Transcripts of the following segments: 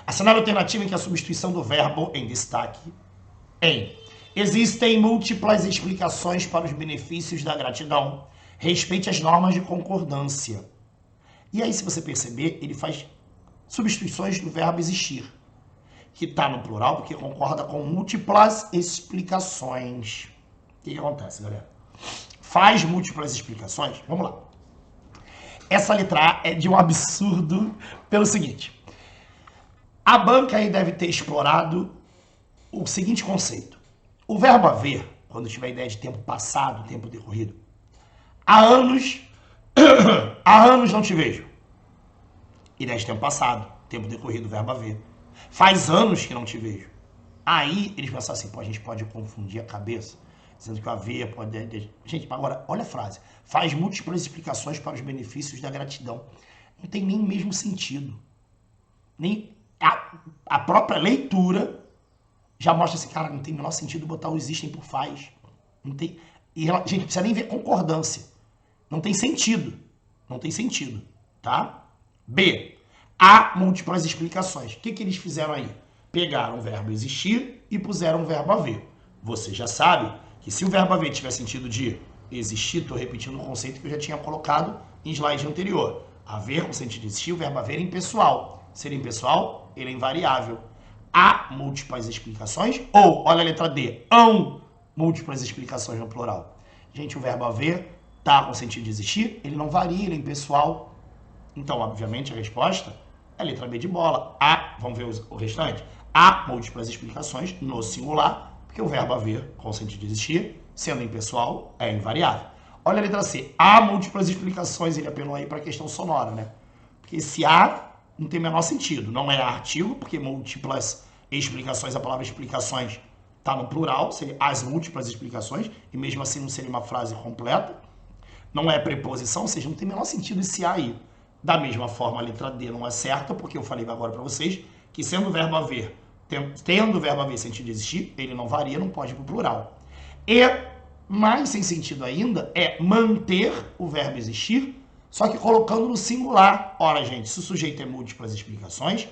A cenário alternativo em que a substituição do verbo em destaque em existem múltiplas explicações para os benefícios da gratidão. Respeite as normas de concordância. E aí, se você perceber, ele faz substituições do verbo existir, que está no plural porque concorda com múltiplas explicações. O que acontece, galera? Faz múltiplas explicações. Vamos lá. Essa letra A é de um absurdo pelo seguinte. A banca aí deve ter explorado o seguinte conceito. O verbo haver, quando tiver ideia de tempo passado, tempo decorrido, há anos não te vejo. Ideia de tempo passado, tempo decorrido, verbo haver. Faz anos que não te vejo. Aí eles pensam assim, pô, a gente pode confundir a cabeça, dizendo que o haver pode... Gente, agora, olha a frase. Faz múltiplas explicações para os benefícios da gratidão. Não tem nem o mesmo sentido. Nem a própria leitura já mostra assim, cara, não tem o menor sentido botar o existem por faz. Não tem... E, gente, não precisa nem ver concordância. Não tem sentido. Não tem sentido, tá? B. Há múltiplas explicações. O que eles fizeram aí? Pegaram o verbo existir e puseram o verbo haver. Você já sabe que se o verbo haver tiver sentido de existir, estou repetindo o conceito que eu já tinha colocado em slide anterior. Haver com sentido de existir, o verbo haver é impessoal. Ser impessoal, ele é invariável. Há múltiplas explicações ou, olha a letra D, hão múltiplas explicações no plural. Gente, o verbo haver está com sentido de existir, ele não varia, ele é impessoal. Então, obviamente, a resposta é a letra B de bola. Há, vamos ver o restante, há múltiplas explicações no singular, porque o verbo haver, com sentido de existir, sendo impessoal, é invariável. Olha a letra C. Há múltiplas explicações, ele apelou aí para a questão sonora, né? Porque esse há não tem o menor sentido. Não é artigo, porque múltiplas explicações, a palavra explicações está no plural, seria as múltiplas explicações, e mesmo assim não seria uma frase completa. Não é preposição, ou seja, não tem o menor sentido esse há aí. Da mesma forma, a letra D não é certa, porque eu falei agora para vocês que sendo o verbo haver, tendo o verbo haver sentido de existir, ele não varia, não pode ir para o plural. E, mais sem sentido ainda, é manter o verbo existir, só que colocando no singular. Ora, gente, se o sujeito é múltiplas explicações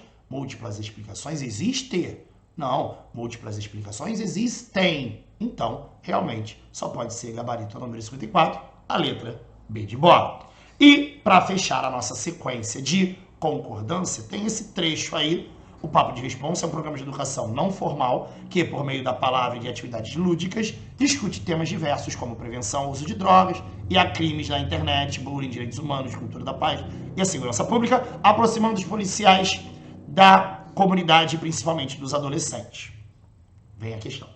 existe? Não, múltiplas explicações existem. Então, realmente, só pode ser gabarito número 54, a letra B de bola. E, para fechar a nossa sequência de concordância, tem esse trecho aí. O Papo de Responsa é um programa de educação não formal que, por meio da palavra e de atividades lúdicas, discute temas diversos como prevenção, uso de drogas e a crimes na internet, bullying, direitos humanos, cultura da paz e a segurança pública, aproximando os policiais da comunidade, principalmente dos adolescentes. Vem a questão.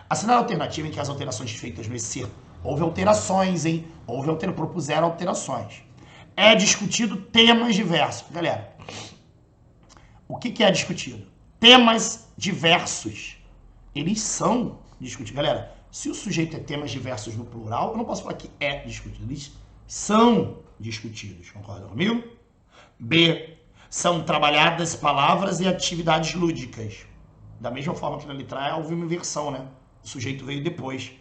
A cenário alternativo em que as alterações feitas no EC, houve alterações, hein? Propuseram alterações. É discutido temas diversos. Galera, o que é discutido? Temas diversos. Eles são discutidos. Galera, se o sujeito é temas diversos no plural, eu não posso falar que é discutido. Eles são discutidos. Concorda comigo? B. São trabalhadas palavras e atividades lúdicas. Da mesma forma que na letra A houve uma inversão, né? O sujeito veio depois.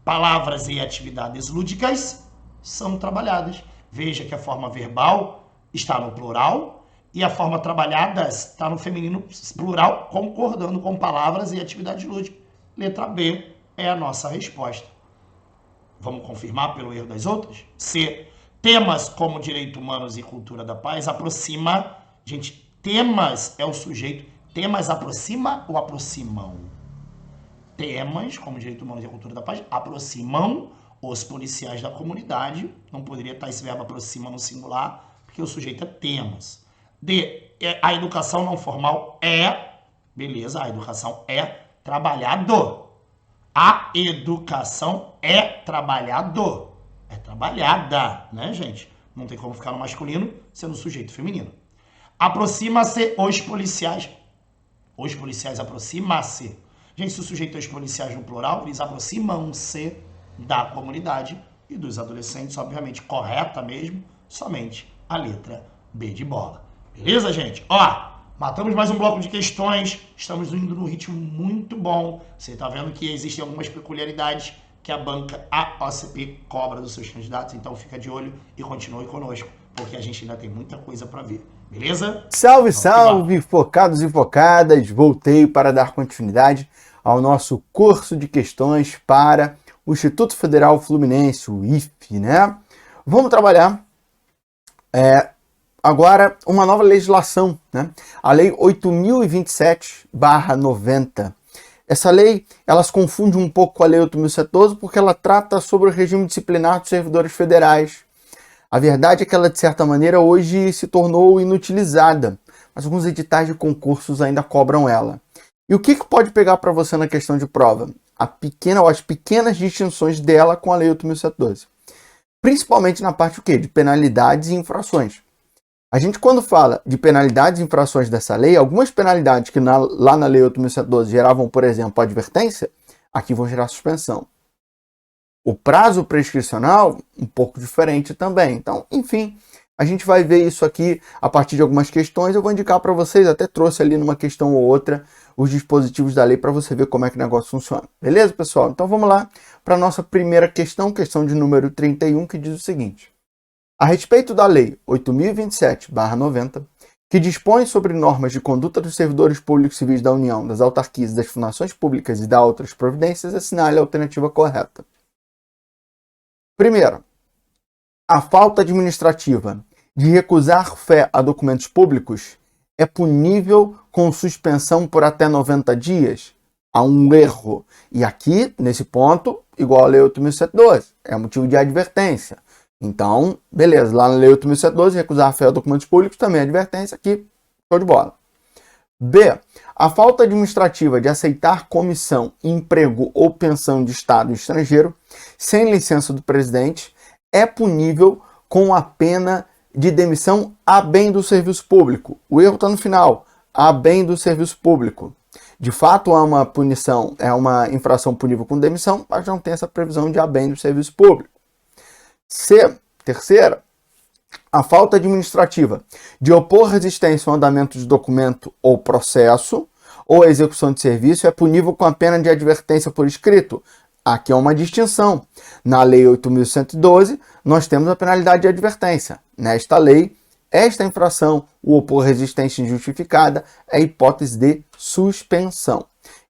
Palavras e atividades lúdicas são trabalhadas. Veja que a forma verbal está no plural e a forma trabalhadas está no feminino plural, concordando com palavras e atividades lúdicas. Letra B é a nossa resposta. Vamos confirmar pelo erro das outras? C. Temas como direitos humanos e cultura da paz aproxima... Gente, temas é o sujeito. Temas aproxima ou aproximam? Temas como direitos humanos e a cultura da paz aproximam os policiais da comunidade. Não poderia estar esse verbo aproxima no singular, porque o sujeito é temas. D. A educação não formal é... Beleza, a educação é trabalhado. A educação é trabalhado. É trabalhada, né, gente? Não tem como ficar no masculino sendo sujeito feminino. Aproxima-se os policiais. Os policiais aproxima-se. Gente, se o sujeito é os policiais no plural, eles aproximam-se da comunidade e dos adolescentes, obviamente, correta mesmo, somente a letra B de bola. Beleza, gente? Ó, matamos mais um bloco de questões, estamos indo num ritmo muito bom. Você tá vendo que existem algumas peculiaridades que a banca AOCP cobra dos seus candidatos, então fica de olho e continue conosco, porque a gente ainda tem muita coisa para ver. Beleza? Salve, salve, focados e focadas! Voltei para dar continuidade ao nosso curso de questões para o Instituto Federal Fluminense, o IFE, né? Vamos trabalhar agora uma nova legislação, né? A Lei 8.027/90. Essa lei, ela se confunde um pouco com a Lei 8.112 porque ela trata sobre o regime disciplinar dos servidores federais. A verdade é que ela, de certa maneira, hoje se tornou inutilizada, mas alguns editais de concursos ainda cobram ela. E o que pode pegar para você na questão de prova? As pequenas distinções dela com a Lei 8.112. Principalmente na parte de penalidades e infrações. A gente, quando fala de penalidades e infrações dessa lei, algumas penalidades que lá na Lei 8.112 geravam, por exemplo, advertência, aqui vão gerar suspensão. O prazo prescricional, um pouco diferente também. Então, enfim, a gente vai ver isso aqui a partir de algumas questões. Eu vou indicar para vocês, até trouxe ali numa questão ou outra, os dispositivos da lei para você ver como é que o negócio funciona. Beleza, pessoal? Então vamos lá para a nossa primeira questão de número 31, que diz o seguinte. A respeito da Lei 8.027/90, que dispõe sobre normas de conduta dos servidores públicos civis da União, das autarquias, das fundações públicas e da outras providências, assinale a alternativa correta. Primeiro, a falta administrativa de recusar fé a documentos públicos é punível com suspensão por até 90 dias? Há um erro. E aqui, nesse ponto, igual a Lei 8.112, é motivo de advertência. Então, beleza, lá na Lei 8.112, recusar fé a documentos públicos também é advertência, aqui, show de bola. B. A falta administrativa de aceitar comissão, emprego ou pensão de Estado estrangeiro, sem licença do presidente, é punível com a pena de demissão a bem do serviço público. O erro está no final, a bem do serviço público. De fato, há uma punição, é uma infração punível com demissão, mas não tem essa previsão de a bem do serviço público. C. Terceira, a falta administrativa de opor resistência ao andamento de documento ou processo ou a execução de serviço é punível com a pena de advertência por escrito. Aqui é uma distinção. Na Lei 8.112, nós temos a penalidade de advertência. Nesta lei, esta infração, o opor resistência injustificada, é hipótese de suspensão.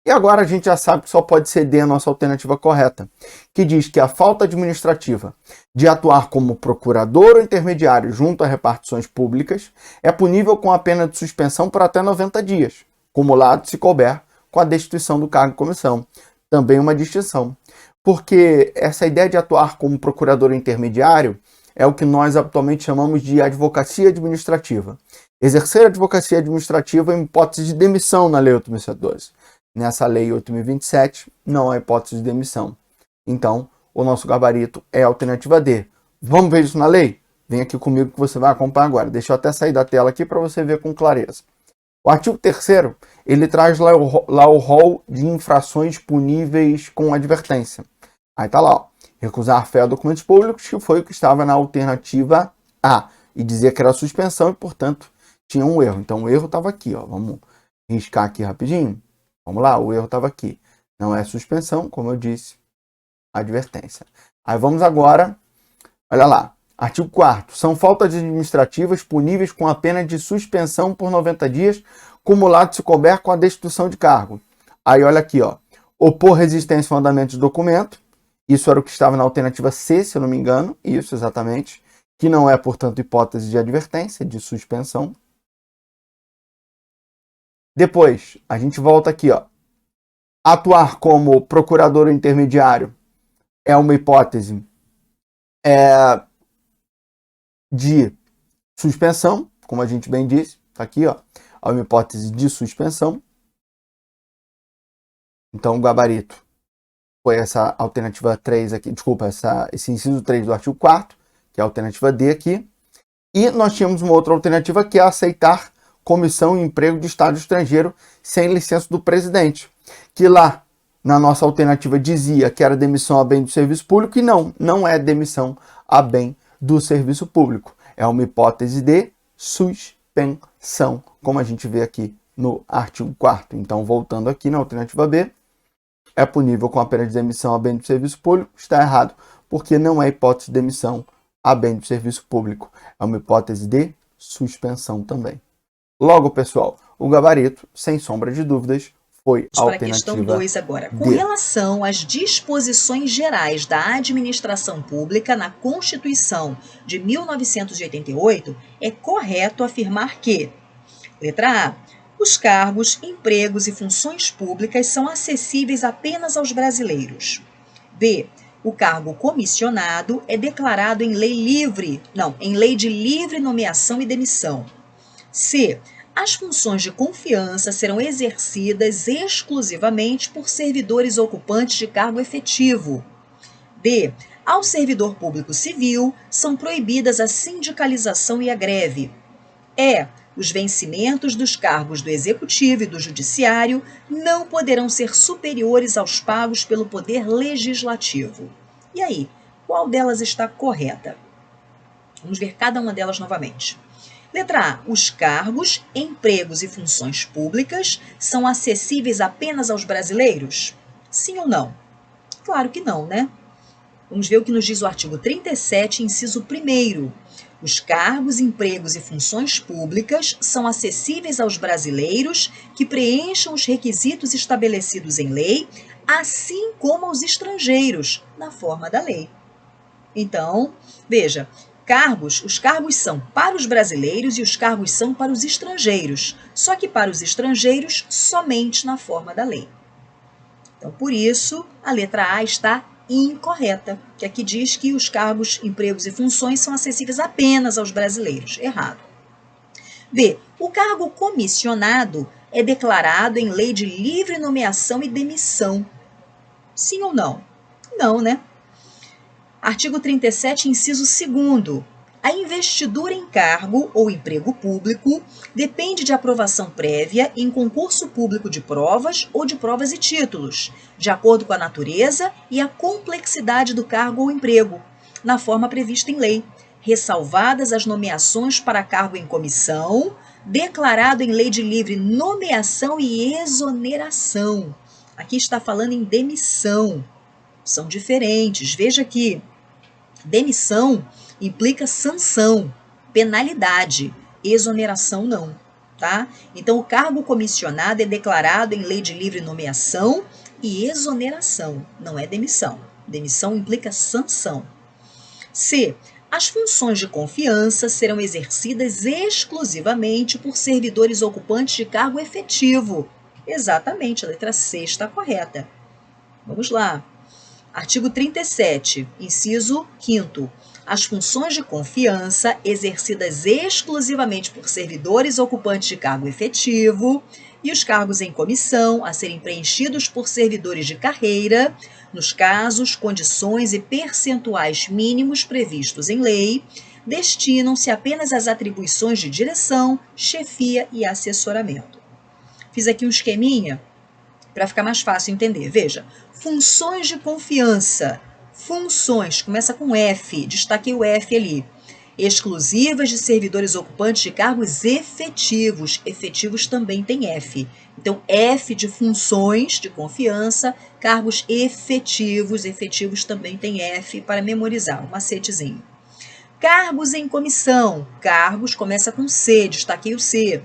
E agora a gente já sabe que só pode ser D a nossa alternativa correta, que diz que a falta administrativa de atuar como procurador ou intermediário junto a repartições públicas é punível com a pena de suspensão por até 90 dias, cumulado se couber com a destituição do cargo e comissão. Também uma distinção, porque essa ideia de atuar como procurador intermediário é o que nós atualmente chamamos de advocacia administrativa. Exercer advocacia administrativa em hipótese de demissão na Lei 8.112. Nessa Lei 8.027 não há hipótese de demissão. Então, o nosso gabarito é a alternativa D. Vamos ver isso na lei? Vem aqui comigo que você vai acompanhar agora. Deixa eu até sair da tela aqui para você ver com clareza. O artigo 3º, ele traz lá o rol de infrações puníveis com advertência. Aí tá lá, ó, recusar fé a documentos públicos, que foi o que estava na alternativa A. E dizia que era suspensão e, portanto, tinha um erro. Então, o erro estava aqui, ó. Vamos riscar aqui rapidinho. Vamos lá, o erro estava aqui. Não é suspensão, como eu disse, advertência. Aí vamos agora, olha lá. Artigo 4º. São faltas administrativas puníveis com a pena de suspensão por 90 dias, cumulado se couber com a destituição de cargo. Aí olha aqui, ó. Opor resistência ao andamento de documento. Isso era o que estava na alternativa C, se eu não me engano. Isso, exatamente. Que não é, portanto, hipótese de advertência, de suspensão. Depois, a gente volta aqui, ó. Atuar como procurador ou intermediário é uma hipótese de suspensão, como a gente bem disse, tá aqui, ó. É uma hipótese de suspensão. Então, o gabarito foi essa alternativa 3 aqui, desculpa, esse inciso 3 do artigo 4º, que é a alternativa D aqui. E nós tínhamos uma outra alternativa que é aceitar comissão e emprego de Estado estrangeiro sem licença do presidente, que lá na nossa alternativa dizia que era demissão a bem do serviço público e não é demissão a bem do serviço público. É uma hipótese de suspensão, como a gente vê aqui no artigo 4º. Então, voltando aqui na alternativa B, é punível com a pena de demissão a bem do serviço público. Está errado, porque não é hipótese de demissão a bem do serviço público. É uma hipótese de suspensão também. Logo, pessoal, o gabarito, sem sombra de dúvidas, foi a Para a questão alternativa 2 agora. Com D. relação às disposições gerais da administração pública na Constituição de 1988, é correto afirmar que, letra A, os cargos, empregos e funções públicas são acessíveis apenas aos brasileiros. B, o cargo comissionado é declarado em lei de livre nomeação e demissão. C, as funções de confiança serão exercidas exclusivamente por servidores ocupantes de cargo efetivo. D, ao servidor público civil são proibidas a sindicalização e a greve. E, os vencimentos dos cargos do Executivo e do Judiciário não poderão ser superiores aos pagos pelo Poder Legislativo. E aí, qual delas está correta? Vamos ver cada uma delas novamente. Letra A. Os cargos, empregos e funções públicas são acessíveis apenas aos brasileiros? Sim ou não? Claro que não, né? Vamos ver o que nos diz o artigo 37, inciso 1º. Os cargos, empregos e funções públicas são acessíveis aos brasileiros que preencham os requisitos estabelecidos em lei, assim como aos estrangeiros, na forma da lei. Então, veja, os cargos são para os brasileiros e os cargos são para os estrangeiros, só que para os estrangeiros somente na forma da lei. Então, por isso, a letra A está incorreta, que aqui diz que os cargos, empregos e funções são acessíveis apenas aos brasileiros. Errado. B. O cargo comissionado é declarado em lei de livre nomeação e demissão. Sim ou não? Não, né? Artigo 37, inciso 2º. A investidura em cargo ou emprego público depende de aprovação prévia em concurso público de provas ou de provas e títulos, de acordo com a natureza e a complexidade do cargo ou emprego, na forma prevista em lei, ressalvadas as nomeações para cargo em comissão, declarado em lei de livre nomeação e exoneração. Aqui está falando em demissão. São diferentes. Veja que demissão implica sanção, penalidade, exoneração não, tá? Então, o cargo comissionado é declarado em lei de livre nomeação e exoneração, não é demissão. Demissão implica sanção. C. As funções de confiança serão exercidas exclusivamente por servidores ocupantes de cargo efetivo. Exatamente, a letra C está correta. Vamos lá. Artigo 37, inciso 5º. As funções de confiança exercidas exclusivamente por servidores ocupantes de cargo efetivo e os cargos em comissão a serem preenchidos por servidores de carreira, nos casos, condições e percentuais mínimos previstos em lei, destinam-se apenas às atribuições de direção, chefia e assessoramento. Fiz aqui um esqueminha para ficar mais fácil entender. Veja, funções de confiança. Funções, começa com F, destaquei o F ali. Exclusivas de servidores ocupantes de cargos efetivos. Efetivos também tem F. Então, F de funções de confiança, cargos efetivos. Efetivos também tem F para memorizar, um macetezinho. Cargos em comissão. Cargos começa com C, destaquei o C.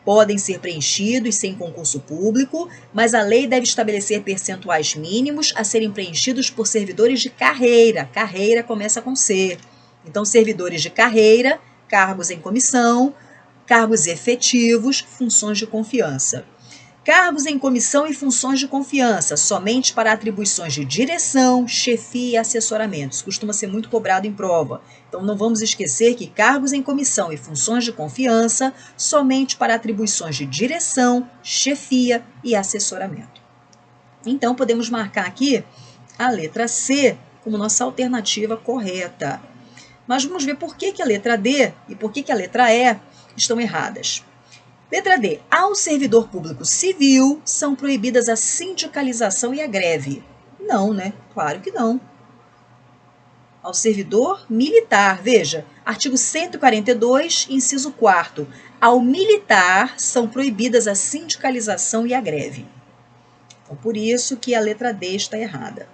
Podem ser preenchidos sem concurso público, mas a lei deve estabelecer percentuais mínimos a serem preenchidos por servidores de carreira. Carreira começa com C. Então, servidores de carreira, cargos em comissão, cargos efetivos, funções de confiança. Cargos em comissão e funções de confiança, somente para atribuições de direção, chefia e assessoramentos. Costuma ser muito cobrado em prova. Então, não vamos esquecer que cargos em comissão e funções de confiança, somente para atribuições de direção, chefia e assessoramento. Então, podemos marcar aqui a letra C como nossa alternativa correta. Mas vamos ver por que a letra D e por que a letra E estão erradas. Letra D. Ao servidor público civil são proibidas a sindicalização e a greve. Não, né? Claro que não. Ao servidor militar, veja, artigo 142, inciso 4º. Ao militar são proibidas a sindicalização e a greve. Então, por isso que a letra D está errada.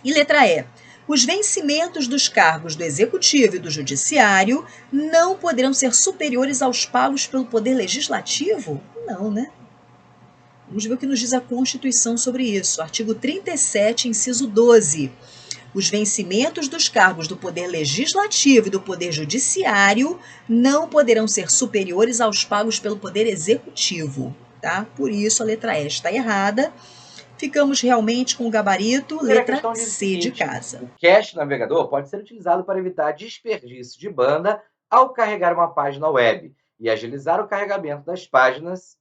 E letra E. Os vencimentos dos cargos do Executivo e do Judiciário não poderão ser superiores aos pagos pelo Poder Legislativo? Não, né? Vamos ver o que nos diz a Constituição sobre isso. Artigo 37, inciso 12. Os vencimentos dos cargos do Poder Legislativo e do Poder Judiciário não poderão ser superiores aos pagos pelo Poder Executivo, tá? Por isso, a letra E está errada. Ficamos realmente com o gabarito, letra C de casa. O cache do navegador pode ser utilizado para evitar desperdício de banda ao carregar uma página web e agilizar o carregamento das páginas.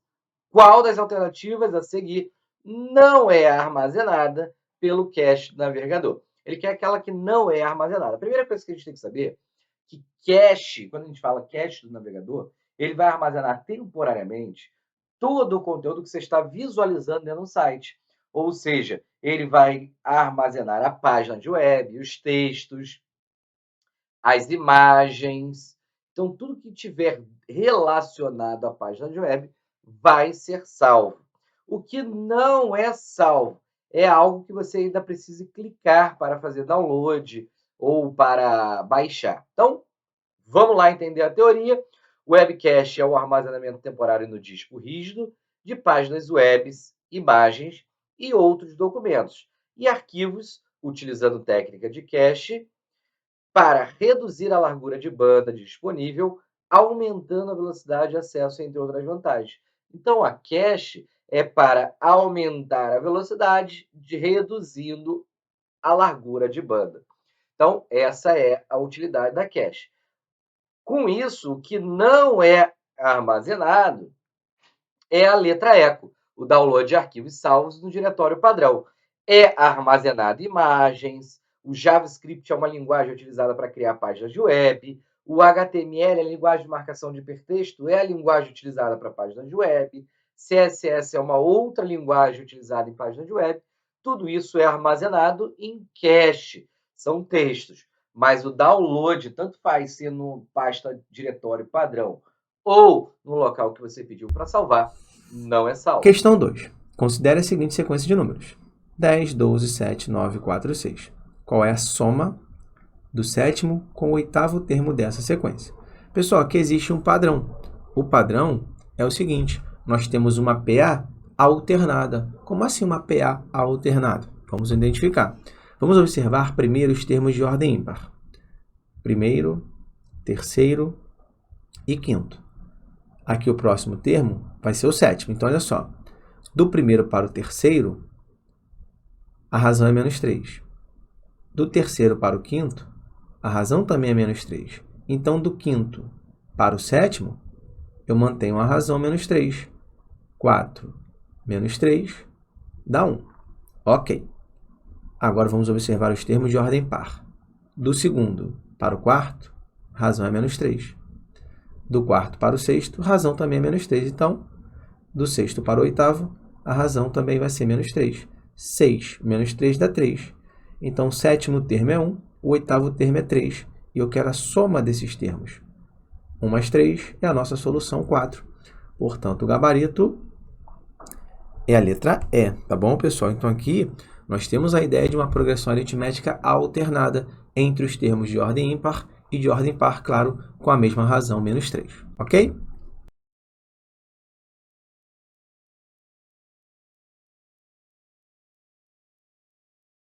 Qual das alternativas a seguir não é armazenada pelo cache do navegador? Ele quer aquela que não é armazenada. A primeira coisa que a gente tem que saber é que cache, quando a gente fala cache do navegador, ele vai armazenar temporariamente todo o conteúdo que você está visualizando dentro do site. Ou seja, ele vai armazenar a página de web, os textos, as imagens. Então, tudo que tiver relacionado à página de web vai ser salvo. O que não é salvo é algo que você ainda precisa clicar para fazer download ou para baixar. Então, vamos lá entender a teoria. O web cache é o armazenamento temporário no disco rígido de páginas web, imagens e outros documentos. E arquivos, utilizando técnica de cache, para reduzir a largura de banda disponível, aumentando a velocidade de acesso, entre outras vantagens. Então, a cache é para aumentar a velocidade, reduzindo a largura de banda. Então, essa é a utilidade da cache. Com isso, o que não é armazenado é a letra eco, o download de arquivos salvos no diretório padrão. É armazenado imagens, o JavaScript é uma linguagem utilizada para criar páginas de web, o HTML, a linguagem de marcação de hipertexto, é a linguagem utilizada para páginas de web, CSS é uma outra linguagem utilizada em páginas de web. Tudo isso é armazenado em cache, são textos. Mas o download, tanto faz ser no pasta diretório padrão ou no local que você pediu para salvar, não é salvo. Questão 2. Considere a seguinte sequência de números. 10, 12, 7, 9, 4, 6. Qual é a soma do sétimo com o oitavo termo dessa sequência? Pessoal, aqui existe um padrão. O padrão é o seguinte. Nós temos uma PA alternada. Como assim uma PA alternada? Vamos identificar. Vamos observar primeiro os termos de ordem ímpar. Primeiro, terceiro e quinto. Aqui o próximo termo vai ser o sétimo. Então, olha só. Do primeiro para o terceiro, a razão é menos 3. Do terceiro para o quinto, a razão também é menos 3. Então, do quinto para o sétimo, eu mantenho a razão menos 3. 4 menos 3 dá 1. Ok. Agora vamos observar os termos de ordem par. Do segundo para o quarto, razão é menos 3. Do quarto para o sexto, razão também é menos 3. Então, do sexto para o oitavo, a razão também vai ser menos 3. 6 menos 3 dá 3. Então, o sétimo termo é 1, o oitavo termo é 3. E eu quero a soma desses termos. 1 mais 3 é a nossa solução 4. Portanto, o gabarito é a letra E, tá bom, pessoal? Então, aqui nós temos a ideia de uma progressão aritmética alternada entre os termos de ordem ímpar e de ordem par, claro, com a mesma razão, menos 3, ok?